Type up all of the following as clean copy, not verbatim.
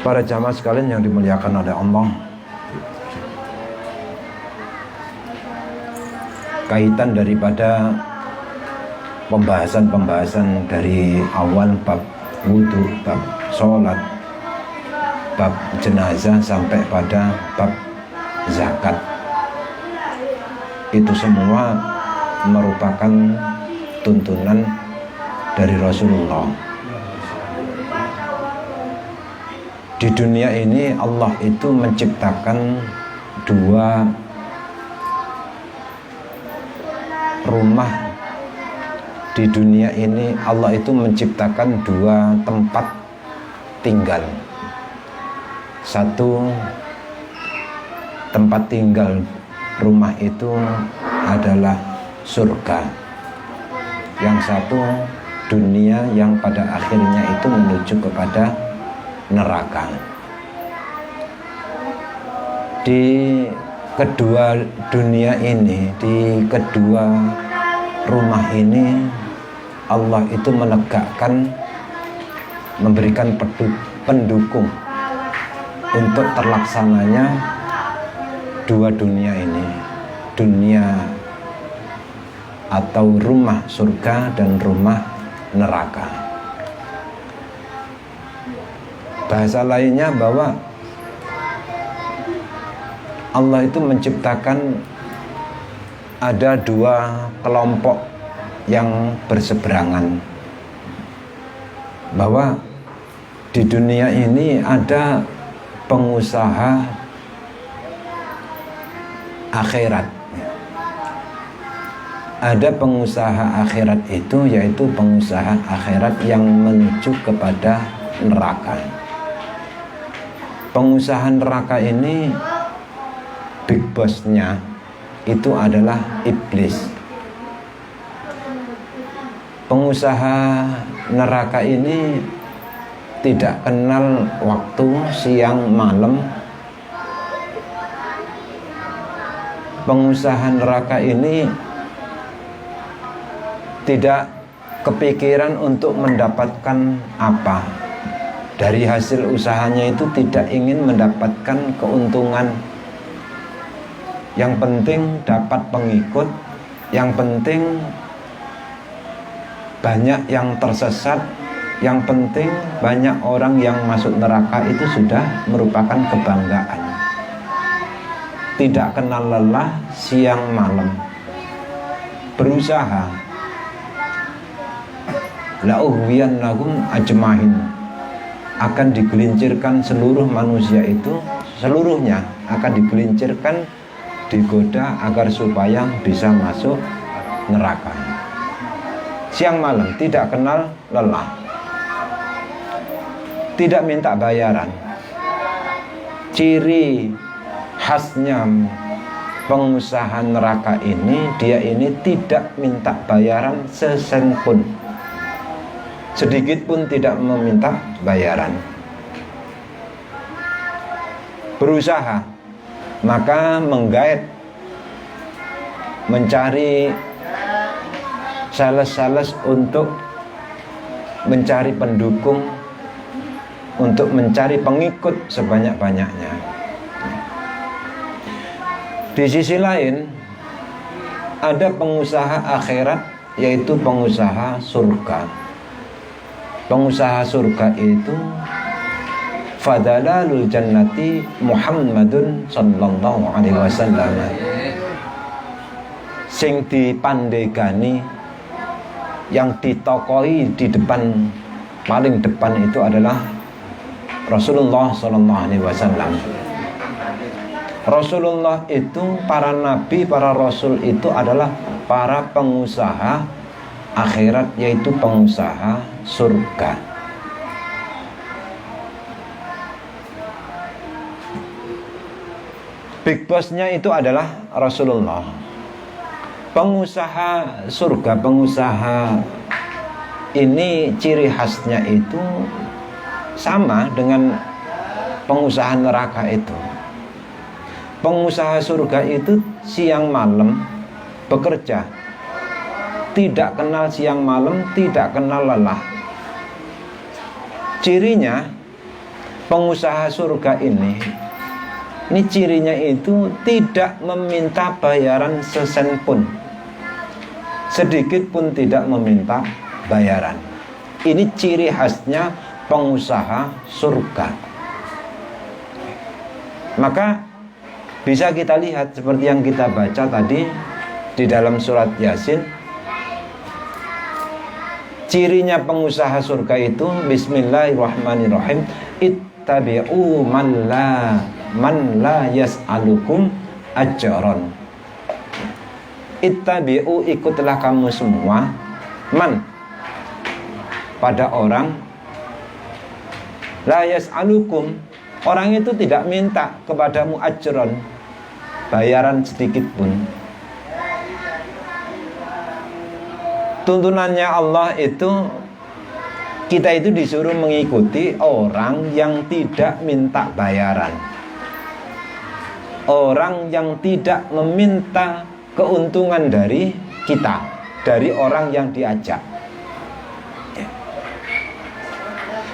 Para jamaah sekalian yang dimuliakan oleh Allah, kaitan daripada pembahasan dari awal bab wudhu, bab sholat, bab jenazah sampai pada bab zakat, itu semua merupakan tuntunan dari Rasulullah. Di dunia ini Allah itu menciptakan dua rumah. Di dunia ini Allah itu menciptakan dua tempat tinggal. Satu tempat tinggal rumah itu adalah surga. Yang satu dunia yang pada akhirnya itu menuju kepada neraka. Di kedua dunia ini, di kedua rumah ini, Allah itu menegakkan, memberikan pendukung untuk terlaksananya dua dunia ini, dunia atau rumah surga dan rumah neraka. Bahasa lainnya bahwa Allah itu menciptakan ada dua kelompok yang berseberangan, bahwa di dunia ini ada pengusaha akhirat. Ada pengusaha akhirat itu, yaitu pengusaha akhirat yang menuju kepada neraka. Pengusaha neraka ini big boss-nya itu adalah iblis. Pengusaha neraka ini tidak kenal waktu siang malam. Pengusaha neraka ini tidak kepikiran untuk mendapatkan apa dari hasil usahanya, itu tidak ingin mendapatkan keuntungan. Yang penting dapat pengikut, yang penting banyak yang tersesat, yang penting banyak orang yang masuk neraka, itu sudah merupakan kebanggaan. Tidak kenal lelah siang malam, berusaha. La'uhwiyannahum ajmahin, akan digelincirkan seluruh manusia itu, seluruhnya akan digelincirkan, digoda agar supaya bisa masuk neraka. Siang malam tidak kenal lelah, tidak minta bayaran. Ciri khasnya pengusaha neraka ini, dia ini tidak minta bayaran sesen pun, sedikit pun tidak meminta bayaran. Berusaha, maka menggait, mencari sales-sales untuk mencari pendukung, untuk mencari pengikut sebanyak-banyaknya. Di sisi lain ada pengusaha akhirat, yaitu pengusaha surga. Pengusaha surga itu fadalalul jannati Muhammadun sallallahu alaihi wasallam. Sing dipandegani, yang ditokoi di depan, paling depan itu adalah Rasulullah sallallahu alaihi wasallam. Rasulullah itu, para nabi, para rasul itu adalah para pengusaha akhirat, yaitu pengusaha surga. Big boss-nya itu adalah Rasulullah. Pengusaha surga, pengusaha ini ciri khasnya itu sama dengan pengusaha neraka itu. Pengusaha surga itu siang malam bekerja, tidak kenal siang malam, tidak kenal lelah. Cirinya pengusaha surga ini cirinya itu tidak meminta bayaran sesen pun, sedikit pun tidak meminta bayaran. Ini ciri khasnya pengusaha surga. Maka bisa kita lihat seperti yang kita baca tadi di dalam surat Yasin. Cirinya pengusaha surga itu bismillahirrahmanirrahim, ittabi'u man la yas'alukum ajron. Ittabi'u, ikutlah kamu semua, man, pada orang, la yas'alukum, orang itu tidak minta kepadamu ajron, bayaran sedikit pun. Tuntunannya Allah itu, kita itu disuruh mengikuti orang yang tidak minta bayaran, orang yang tidak meminta keuntungan dari kita, dari orang yang diajak.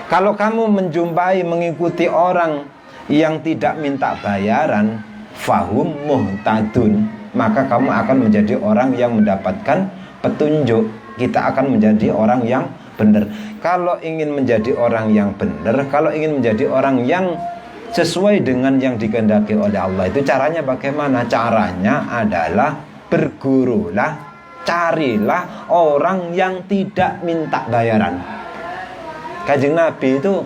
Kalau kamu menjumpai mengikuti orang yang tidak minta bayaran, fahum muhtadun, maka kamu akan menjadi orang yang mendapatkan petunjuk. Kita akan menjadi orang yang benar. Kalau ingin menjadi orang yang benar, kalau ingin menjadi orang yang sesuai dengan yang dikehendaki oleh Allah, itu caranya bagaimana? Caranya adalah bergurulah, carilah orang yang tidak minta bayaran. Kanjeng Nabi itu,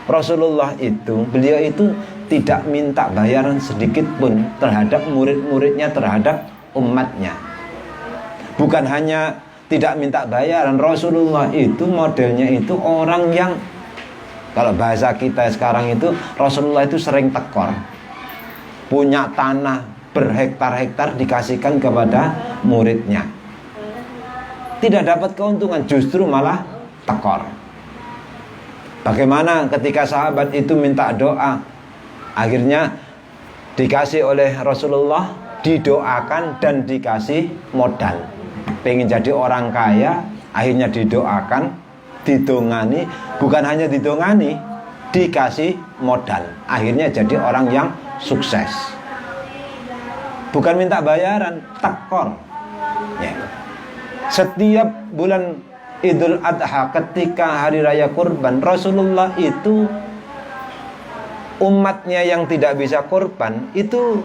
Rasulullah itu, beliau itu tidak minta bayaran sedikit pun terhadap murid-muridnya, terhadap umatnya. Bukan hanya tidak minta bayaran, Rasulullah itu modelnya itu orang yang, kalau bahasa kita sekarang itu, Rasulullah itu sering tekor. Punya tanah berhektar-hektar dikasihkan kepada muridnya, tidak dapat keuntungan, justru malah tekor. Bagaimana ketika sahabat itu minta doa, akhirnya dikasih oleh Rasulullah, didoakan dan dikasih modal. Pengen jadi orang kaya, akhirnya didoakan, didongani, bukan hanya didongani, dikasih modal, akhirnya jadi orang yang sukses. Bukan minta bayaran, tekor ya. Setiap bulan Idul Adha, ketika hari raya kurban, Rasulullah itu, umatnya yang tidak bisa kurban itu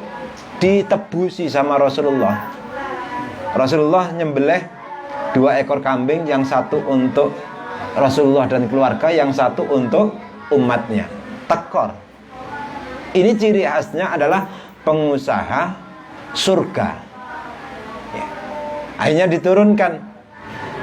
ditebusi sama Rasulullah. Rasulullah nyembelih 2 ekor kambing, yang satu untuk Rasulullah dan keluarga, yang satu untuk umatnya. Tekor. Ini ciri khasnya adalah pengusaha surga ya. Akhirnya diturunkan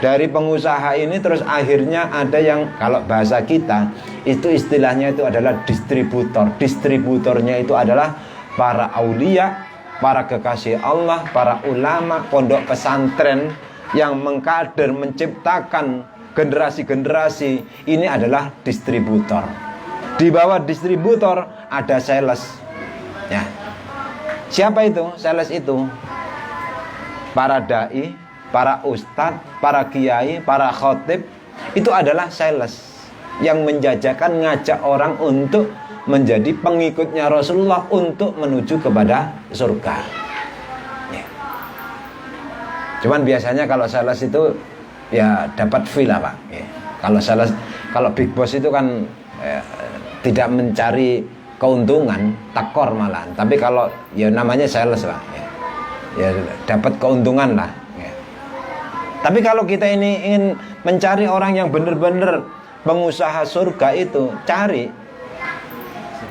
dari pengusaha ini, terus akhirnya ada yang, kalau bahasa kita itu istilahnya itu adalah distributor. Distributornya itu adalah para aulia, para kekasih Allah, para ulama, pondok pesantren yang mengkader, menciptakan generasi-generasi. Ini adalah distributor. Di bawah distributor ada sales ya. Siapa itu sales itu? Para dai, para ustadz, para kiai, para khotib, itu adalah sales yang menjajakan, ngajak orang untuk menjadi pengikutnya Rasulullah untuk menuju kepada surga ya. Cuman biasanya kalau sales itu ya dapat fee lah Pak ya. Kalau sales, kalau big boss itu kan tidak mencari keuntungan, tekor malahan. Tapi kalau ya namanya sales lah ya, ya dapat keuntungan lah ya. Tapi kalau kita ini ingin mencari orang yang benar-benar pengusaha surga, itu cari,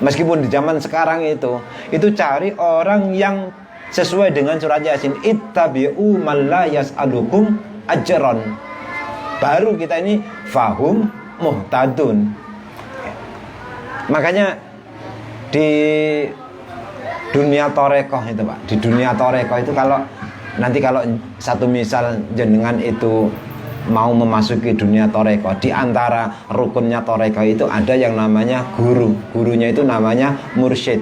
meskipun di zaman sekarang itu cari orang yang sesuai dengan surat Yasin, ittabi'u man la yas'alukum ajron. Baru kita ini fahum muhtadun. Makanya di dunia torekoh itu Pak, di dunia torekoh itu, kalau nanti kalau satu misal jenengan itu mau memasuki dunia toreko, di antara rukunnya toreko itu ada yang namanya guru. Gurunya itu namanya mursyid,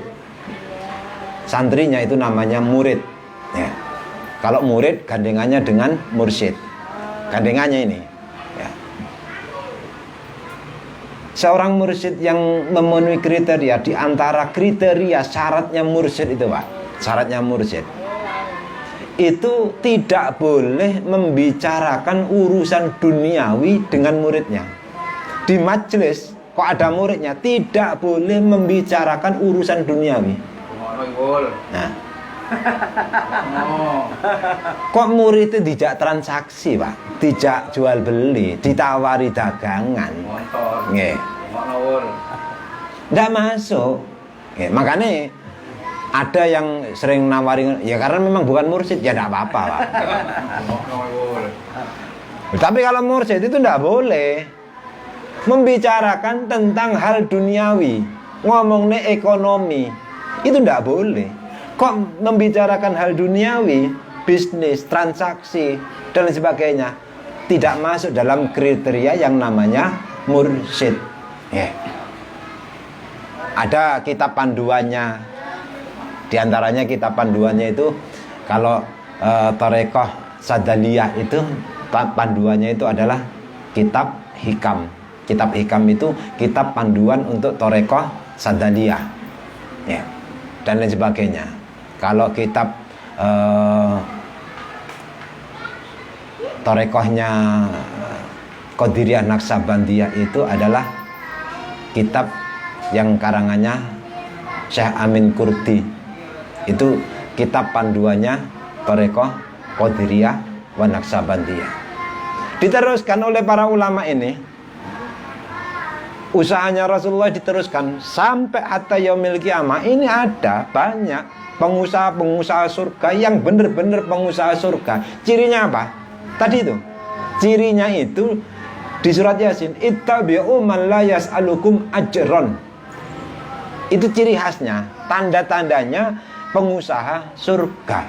santrinya itu namanya murid ya. Kalau murid gandengannya dengan mursyid, gandengannya ini ya. seorang mursyid yang memenuhi kriteria, di antara kriteria syaratnya mursyid itu Pak, syaratnya mursyid itu tidak boleh membicarakan urusan duniawi dengan muridnya. Di majelis kok ada muridnya, tidak boleh membicarakan urusan duniawi. Nah, kok murid itu tidak transaksi Pak, tidak jual beli, ditawari dagangan, nggih, nggak masuk. Nggih, makanya ada yang sering nawarin, ya karena memang bukan mursyid, ya tidak apa-apa Pak. Tapi kalau mursyid itu tidak boleh membicarakan tentang hal duniawi, ngomongnya ekonomi, itu tidak boleh. Kok membicarakan hal duniawi, bisnis, transaksi, dan lain sebagainya, tidak masuk dalam kriteria yang namanya mursyid. Ada kitab panduannya. Di antaranya kitab panduannya itu, kalau Thariqah Sadaliyah itu panduannya itu adalah kitab hikam. Kitab hikam itu kitab panduan untuk Thariqah Sadaliyah, ya, dan lain sebagainya. Kalau kitab Thariqahnya Qadiriyah Naksabandiyah itu adalah kitab yang karangannya Syekh Amin Kurdi. Itu kitab panduannya Thariqah Qadiriyah wa Naksabandiyah. Diteruskan oleh para ulama ini, usahanya Rasulullah diteruskan sampai hatta yaumil qiyamah. Ini ada banyak pengusaha-pengusaha surga yang benar-benar pengusaha surga. Cirinya apa? Tadi itu. Cirinya itu di surat Yasin, ittabi'u man la yas'alukum ajron. Itu ciri khasnya, tanda-tandanya pengusaha surga.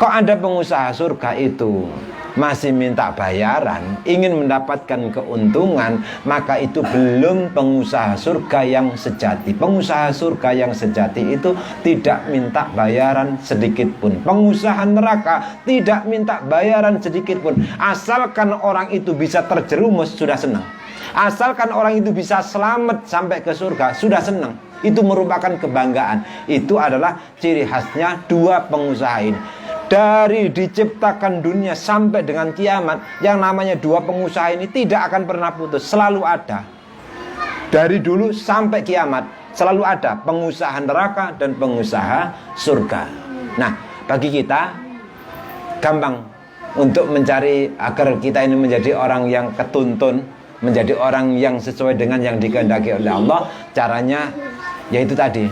Kok ada pengusaha surga itu masih minta bayaran, ingin mendapatkan keuntungan, maka itu belum pengusaha surga yang sejati. Pengusaha surga yang sejati itu tidak minta bayaran sedikit pun. Pengusaha neraka tidak minta bayaran sedikit pun. Asalkan orang itu bisa terjerumus, sudah senang. Asalkan orang itu bisa selamat sampai ke surga, sudah senang. Itu merupakan kebanggaan. Itu adalah ciri khasnya dua pengusaha ini. Dari diciptakan dunia sampai dengan kiamat, yang namanya dua pengusaha ini tidak akan pernah putus, selalu ada. Dari dulu sampai kiamat selalu ada pengusaha neraka dan pengusaha surga. Nah, bagi kita gampang untuk mencari agar kita ini menjadi orang yang ketuntun, menjadi orang yang sesuai dengan yang dikehendaki oleh Allah. Caranya yaitu tadi,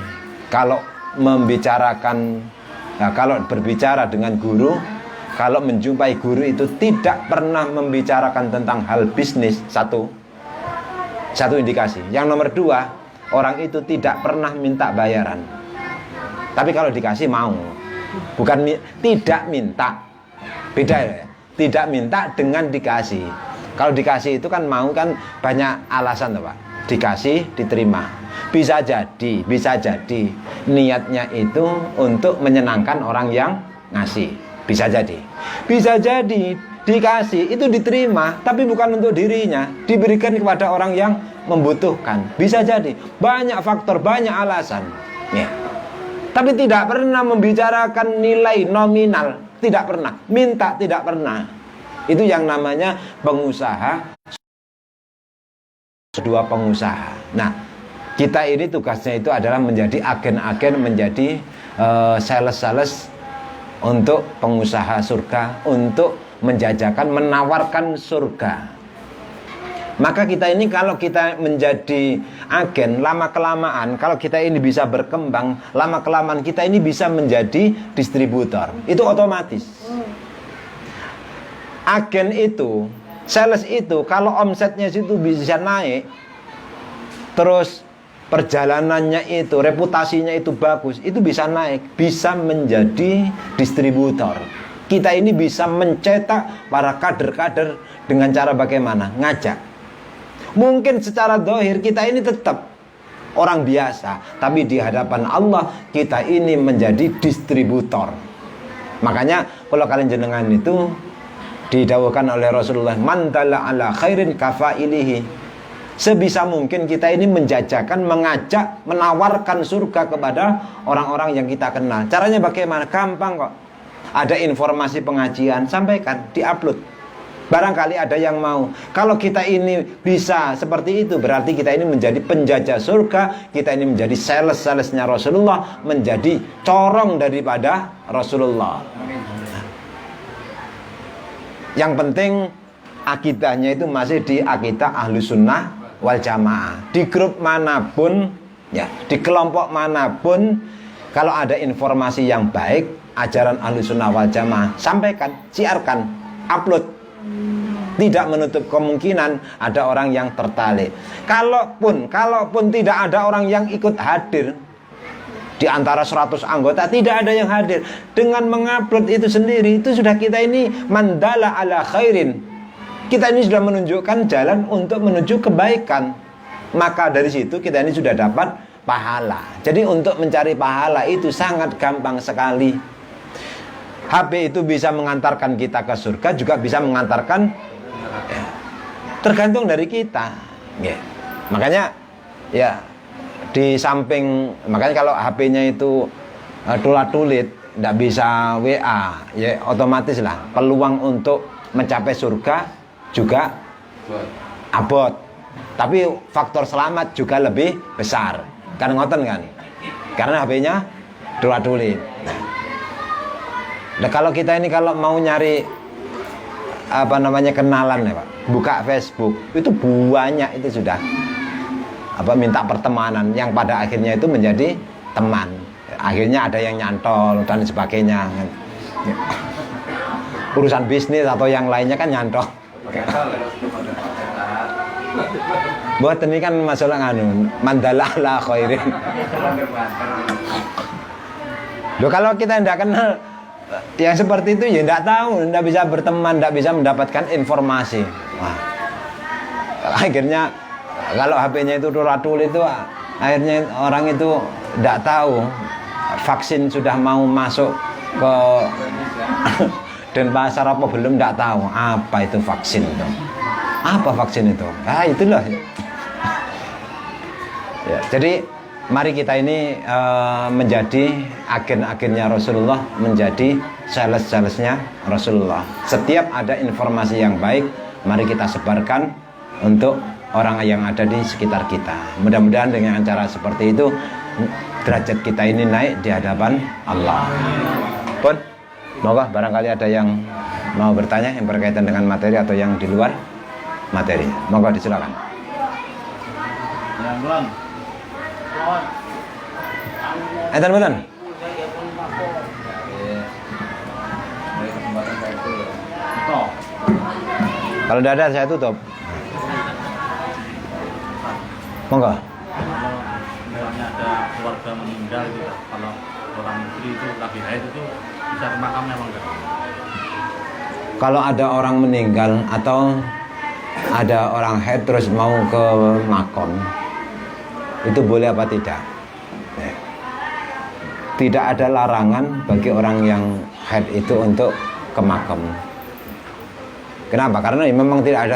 kalau membicarakan, kalau berbicara dengan guru, kalau menjumpai guru itu tidak pernah membicarakan tentang hal bisnis. Satu indikasi. Yang nomor dua, orang itu tidak pernah minta bayaran. Tapi kalau dikasih mau, bukan tidak minta. Beda ya. Tidak minta dengan dikasih. Kalau dikasih itu kan mau, kan banyak alasan tuh Pak. Dikasih, diterima. Bisa jadi niatnya itu untuk menyenangkan orang yang ngasih. Bisa jadi dikasih itu diterima, tapi bukan untuk dirinya, diberikan kepada orang yang membutuhkan. Bisa jadi banyak faktor, banyak alasan ya. Tapi tidak pernah membicarakan nilai nominal, tidak pernah. Minta tidak pernah. Itu yang namanya pengusaha, dua pengusaha. Nah, kita ini tugasnya itu adalah menjadi agen-agen, menjadi sales-sales untuk pengusaha surga, untuk menjajakan, menawarkan surga. Maka kita ini kalau kita menjadi agen, lama-kelamaan, kalau kita ini bisa berkembang, lama-kelamaan kita ini bisa menjadi distributor. Itu otomatis. Agen itu, sales itu, kalau omsetnya itu bisa naik, terus perjalanannya itu, reputasinya itu bagus, itu bisa naik, bisa menjadi distributor. Kita ini bisa mencetak para kader-kader dengan cara bagaimana? Ngajak. Mungkin secara zahir kita ini tetap orang biasa, tapi di hadapan Allah kita ini menjadi distributor. Makanya kalau kalian jenengan itu didawuhkan oleh Rasulullah, man dalla ala khairin kafailihi. Sebisa mungkin kita ini menjajakan, mengajak, menawarkan surga kepada orang-orang yang kita kenal. Caranya bagaimana? Gampang kok. Ada informasi pengajian, sampaikan, diupload. Barangkali ada yang mau. Kalau kita ini bisa seperti itu, berarti kita ini menjadi penjajah surga. Kita ini menjadi sales-salesnya Rasulullah, menjadi corong daripada Rasulullah. Yang penting akidahnya itu masih di akidah Ahlus Sunnah wal Jamaah. Di grup manapun, ya, di kelompok manapun, kalau ada informasi yang baik, ajaran Ahlus Sunnah wal Jamaah, sampaikan, siarkan, upload. Tidak menutup kemungkinan ada orang yang tertarik. Kalaupun tidak ada orang yang ikut hadir di antara 100 anggota, tidak ada yang hadir, dengan mengupload itu sendiri, itu sudah kita ini mandala ala khairin. Kita ini sudah menunjukkan jalan untuk menuju kebaikan. Maka dari situ kita ini sudah dapat pahala. Jadi untuk mencari pahala itu sangat gampang sekali. HP itu bisa mengantarkan kita ke surga, juga bisa mengantarkan, ya, tergantung dari kita, ya. Makanya ya di samping, makanya kalau HP-nya itu tulat-tulit, tidak bisa WA, ya otomatis lah peluang untuk mencapai surga juga abot. Tapi faktor selamat juga lebih besar. Kan ngoten kan? Karena HP-nya tulat-tulit. Nah, kalau kita ini kalau mau nyari kenalan ya Pak, buka Facebook, itu banyak, itu sudah minta pertemanan yang pada akhirnya itu menjadi teman. Akhirnya ada yang nyantol dan sebagainya. Urusan bisnis atau yang lainnya kan nyantol. Buat ini kan masalah mandala ala khairin. Loh, kalau kita tidak kenal yang seperti itu, ya tidak tahu, tidak bisa berteman, tidak bisa mendapatkan informasi. Wah. Akhirnya kalau HP-nya itu turatul itu, akhirnya orang itu tidak tahu vaksin sudah mau masuk ke Denpasar apa belum, tidak tahu apa itu vaksin itu. Apa vaksin itu? Itulah. Ya, jadi mari kita ini menjadi agen-agennya Rasulullah, menjadi sales-salesnya Rasulullah. Setiap ada informasi yang baik, mari kita sebarkan untuk orang yang ada di sekitar kita. Mudah-mudahan dengan cara seperti itu, derajat kita ini naik di hadapan Allah. Pun, moga barangkali ada yang mau bertanya yang berkaitan dengan materi atau yang di luar materi. Moga disilakan. Betul. Kalau tidak ada saya tutup. Monggo. Misalnya ada keluarga meninggal gitu, kalau orang istri itu lagi haid itu bisa ke makamnya enggak? Kalau ada orang meninggal atau ada orang haid terus mau ke makam, itu boleh apa tidak? Tidak ada larangan bagi orang yang haid itu untuk ke makam. Kenapa? Karena memang tidak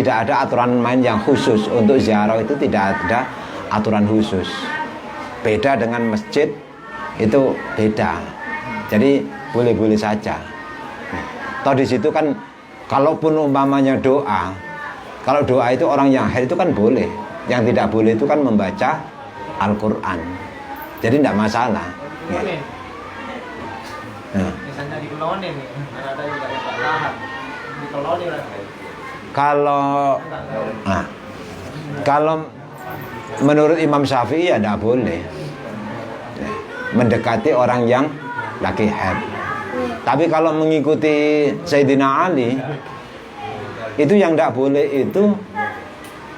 ada aturan main yang khusus untuk ziarah, itu tidak ada aturan khusus. Beda dengan masjid, itu beda. Jadi boleh-boleh saja. Toh di situ kan, kalaupun umpamanya doa, kalau doa itu orang yang haid itu kan boleh. Yang tidak boleh itu kan membaca Al-Quran. Jadi tidak masalah. Ya. Misalnya di Kulone nih, ada juga yang tak tahan. Di Kulone lah. Kalau menurut Imam Syafi'i ya tidak boleh mendekati orang yang lagi haid. Tapi kalau mengikuti Sayyidina Ali, itu yang tidak boleh itu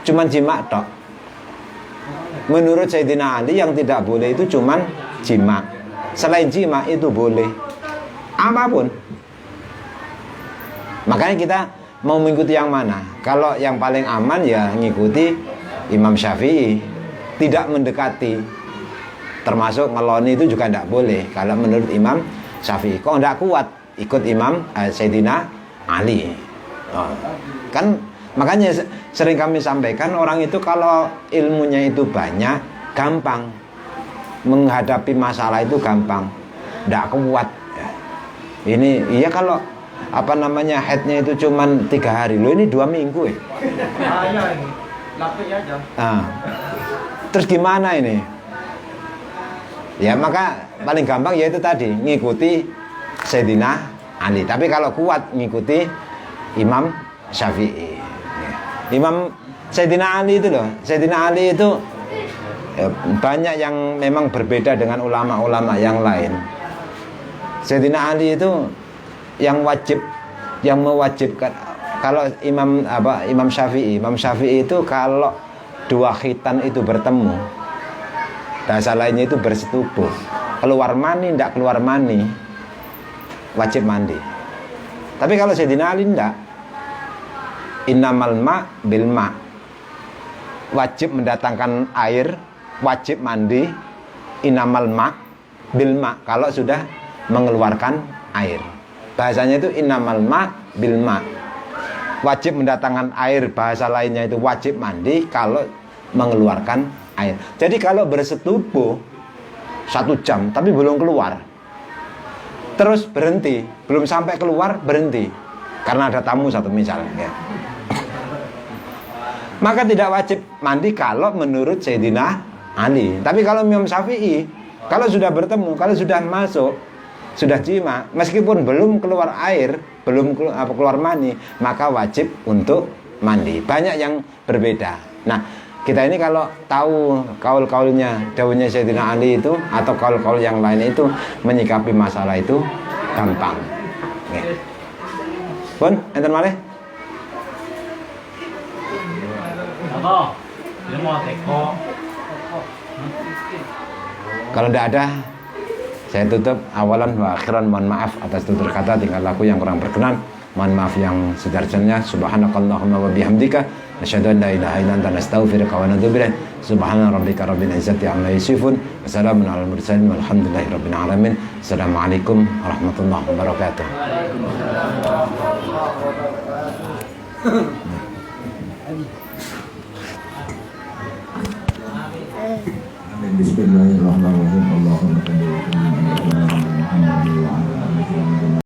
cuman jima tok. Menurut Sayyidina Ali yang tidak boleh itu cuman jima. Selain jima itu boleh apapun. Makanya kita mau mengikuti yang mana? Kalau yang paling aman ya ngikuti Imam Syafi'i, tidak mendekati. Termasuk ngeloni itu juga tidak boleh kalau menurut Imam Syafi'i. Kok tidak kuat ikut Imam Sayyidina Ali. Kan Makanya sering kami sampaikan, orang itu kalau ilmunya itu banyak, gampang menghadapi masalah itu, gampang, tidak kuat. Ini iya kalau apa namanya headnya itu cuman 3 hari, lo ini 2 minggu ya. Iya ini, lapis aja. Nah, terus gimana ini? Ya maka paling gampang yaitu tadi ngikuti Sayyidina Ali. Tapi kalau kuat ngikuti Imam Syafi'i. Imam Sayyidina Ali itu loh, Sayyidina Ali itu ya, banyak yang memang berbeda dengan ulama-ulama yang lain. Sayyidina Ali itu yang wajib, yang mewajibkan. Kalau Imam Syafi'i itu kalau 2 khitan itu bertemu, bahasa lainnya itu bersetubuh, keluar mani tidak keluar mani, wajib mandi. Tapi kalau Sayyidina Ali tidak, innamal ma bil ma, wajib mendatangkan air, wajib mandi, innamal ma bil ma, kalau sudah mengeluarkan air. Bahasanya itu innamal ma bil ma, wajib mendatangkan air, bahasa lainnya itu wajib mandi kalau mengeluarkan air. Jadi kalau bersetubuh 1 jam tapi belum keluar, terus berhenti, belum sampai keluar berhenti karena ada tamu satu misalnya ya, maka tidak wajib mandi kalau menurut Sayyidina Ali. Tapi kalau Imam Syafi'i, kalau sudah bertemu, kalau sudah masuk, sudah jima, meskipun belum keluar air, belum keluar mani, maka wajib untuk mandi. Banyak yang berbeda. Nah, kita ini kalau tahu kaul-kaulnya, dawuhnya Sayyidina Ali itu atau kaul-kaul yang lain itu, menyikapi masalah itu gampang. Oke. Pun, enten malih? Apa? Dia mau teko. Kalau tidak ada, saya tutup. Awalan wa akhiran, mohon maaf atas tutur kata, tingkah laku yang kurang berkenan. Mohon maaf yang sedarjanya. Subhanakallahumma wa bihamdika, asyhadu an la ilaha illa anta, nastaghfiruka wa natubu ilaik. Subhana rabbika rabbil izzati amma yasifun. Wassalamun alal mursalin walhamdulillahi rabbil alamin. Assalamualaikum warahmatullahi wabarakatuh. Bismillahirrahmanirrahim. Allahumma salli ala Muhammad wa ala ali Muhammad.